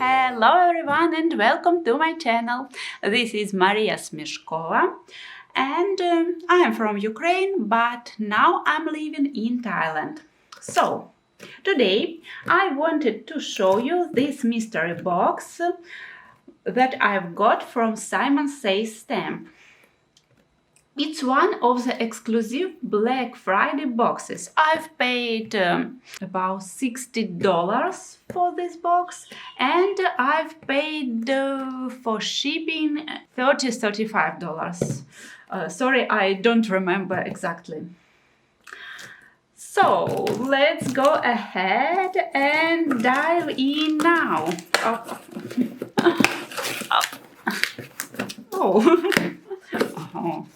Hello everyone and welcome to my channel. This is Maria Smeshkova and I am from Ukraine, but now I'm living in Thailand. So today I wanted to show you this mystery box that I've got from Simon Says stamp. It's one of the exclusive Black Friday boxes. I've paid about $60 for this box, and I've paid for shipping $35. Sorry, I don't remember exactly. So let's go ahead and dive in now. Oh. Oh.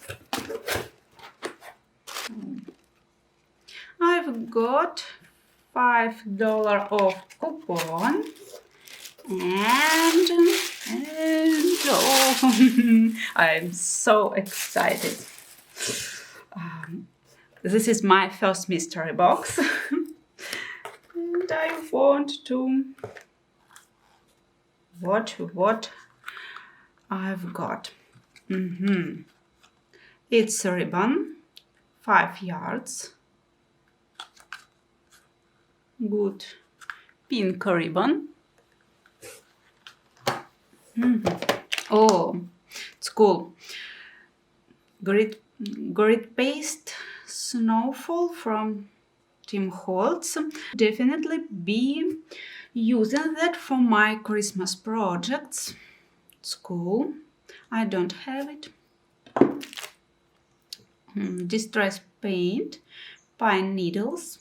I've got $5 off coupon and oh, I'm so excited. This is my first mystery box and I want to watch what I've got. It's a ribbon, 5 yards. Good pink ribbon. Oh, it's cool. Grit paste snowfall from Tim Holtz. Definitely be using that for my Christmas projects. It's cool. I don't have it. Distress paint, pine needles.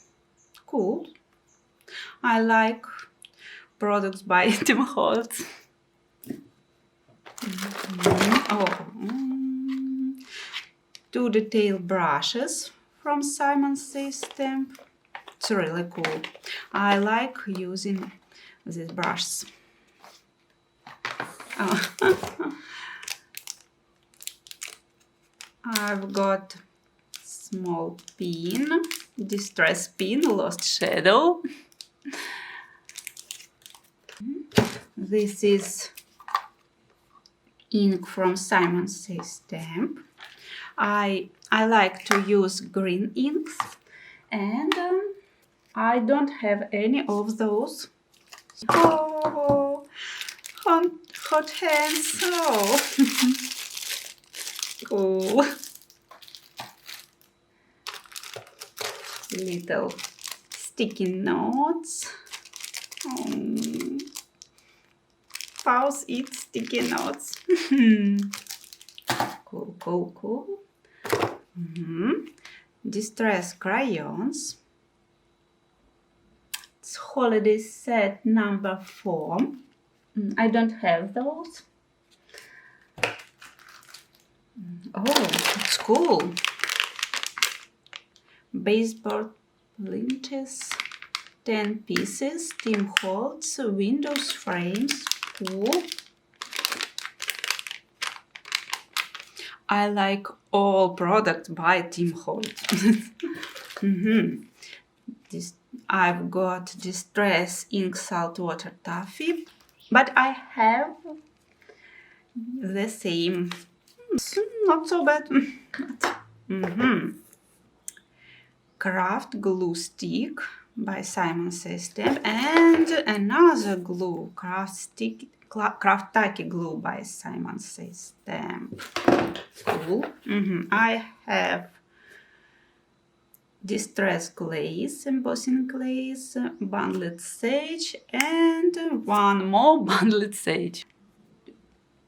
Cool. I like products by Tim Holtz. Two detail brushes from Simon Says stamp. It's really cool. I like using these brushes. I've got small pin, distress pin, lost shadow. This is ink from Simon Says stamp. I like to use green inks, and I don't have any of those. Oh, hot hands! Oh, cool. Little sticky notes. Paws eat sticky notes. Cool. Distress crayons. It's holiday set number 4. I don't have those. Oh, it's cool. Baseboard linters, 10 pieces, Tim Holtz, windows frames. Cool. I like all products by Tim Holtz. I've got Distress ink saltwater taffy, but I have the same. Not so bad. Craft glue stick by Simon Says stamp, and another glue, craft tacky glue by Simon Says stamp. Cool. I have distress glaze, embossing glaze, bundled sage, and one more bundled sage.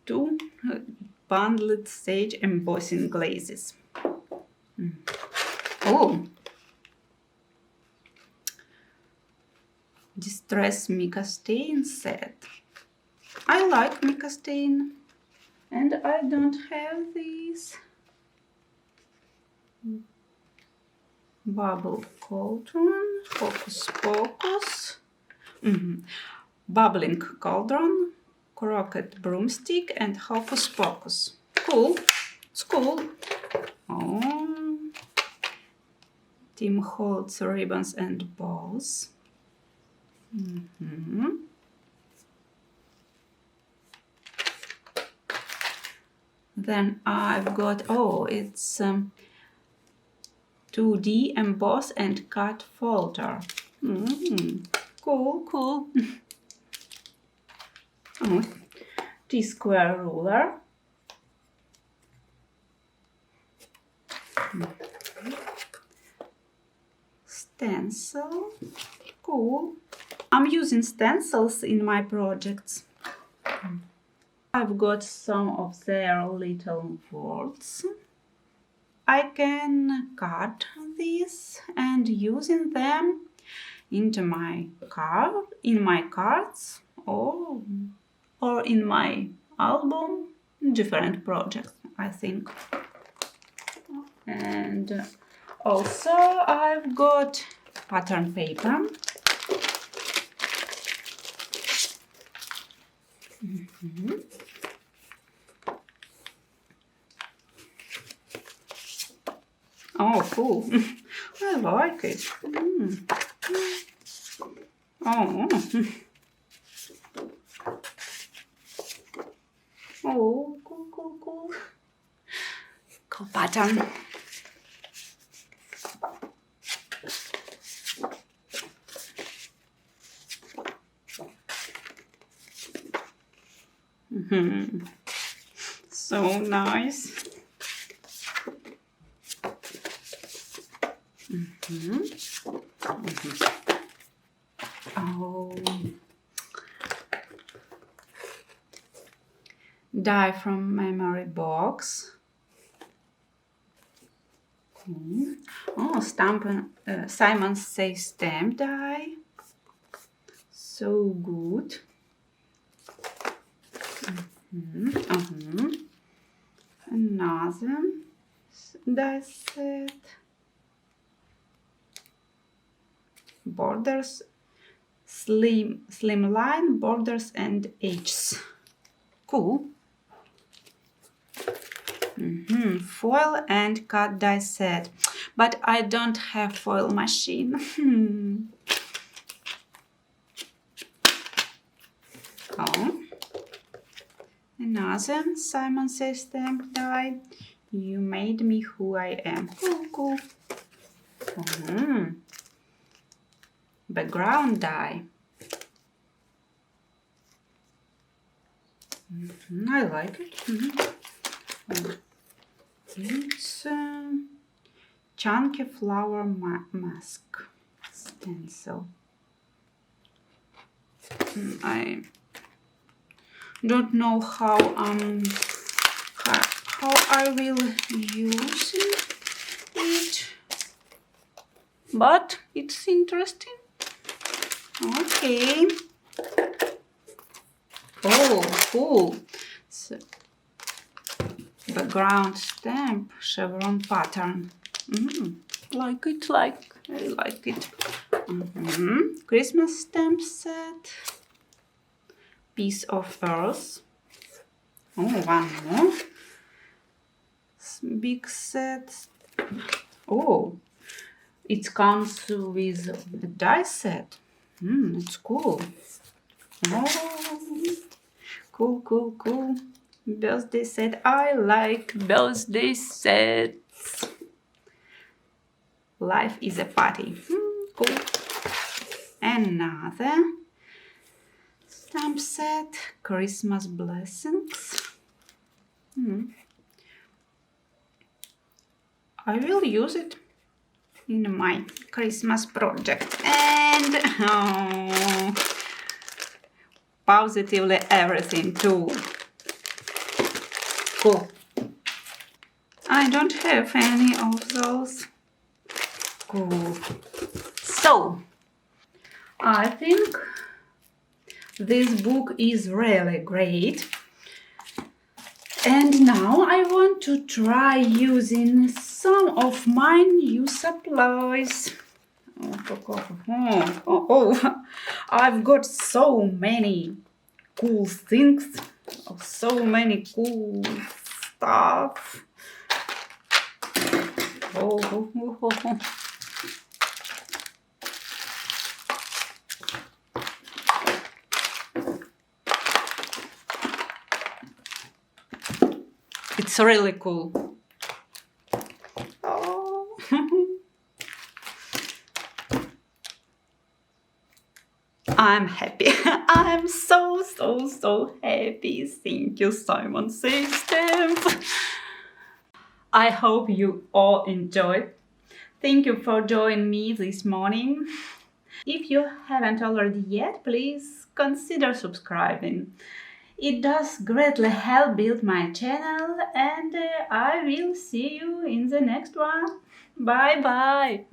2 bundled sage embossing glazes. Oh, distress mica stain set. I like mica stain, and I don't have these. Bubble cauldron, hocus pocus, bubbling cauldron, croquet broomstick, and hocus pocus. Cool. It's cool. Oh, Tim Holtz ribbons and bows. Then I've got, oh, it's 2D emboss and cut folder. Cool, cool. Oh, T-square ruler. Stencil. Cool. I'm using stencils in my projects. I've got some of their little words. I can cut these and using them into my card, in my cards, or in my album, different projects, I think. And also I've got pattern paper. Oh, cool. I like it. Oh. Oh, cool, cool, cool. Cool pattern. So nice. Oh, die from memory box. Oh, Simon Says stamp die. So good. Another die set. Borders, slim line, borders and edges. Cool. Foil and cut die set, but I don't have foil machine. Oh, another Simon Says stamp die. You made me who I am. Cool, cool. Background die. I like it. It's chunky flower mask stencil. I don't know how I will use it, but it's interesting. Okay. Oh, cool. So, background stamp chevron pattern. Like it, I like it. Christmas stamp set. Piece of earth. Oh, one more. Big set. Oh, it comes with a die set. It's cool. Oh, cool, cool, cool. Birthday set. I like birthday sets. Life is a party. Cool. Another stamp set. Christmas blessings. I will use it in my Christmas project. And positively everything too. Cool. I don't have any of those. Cool. So, I think this book is really great. And now I want to try using some of my new supplies. Oh, I've got so many cool things, so many cool stuff. Oh. It's really cool. Oh. I'm happy. I'm so happy. Thank you, Simon Systems. I hope you all enjoyed. Thank you for joining me this morning. If you haven't already yet, please consider subscribing. It does greatly help build my channel, and I will see you in the next one. Bye bye.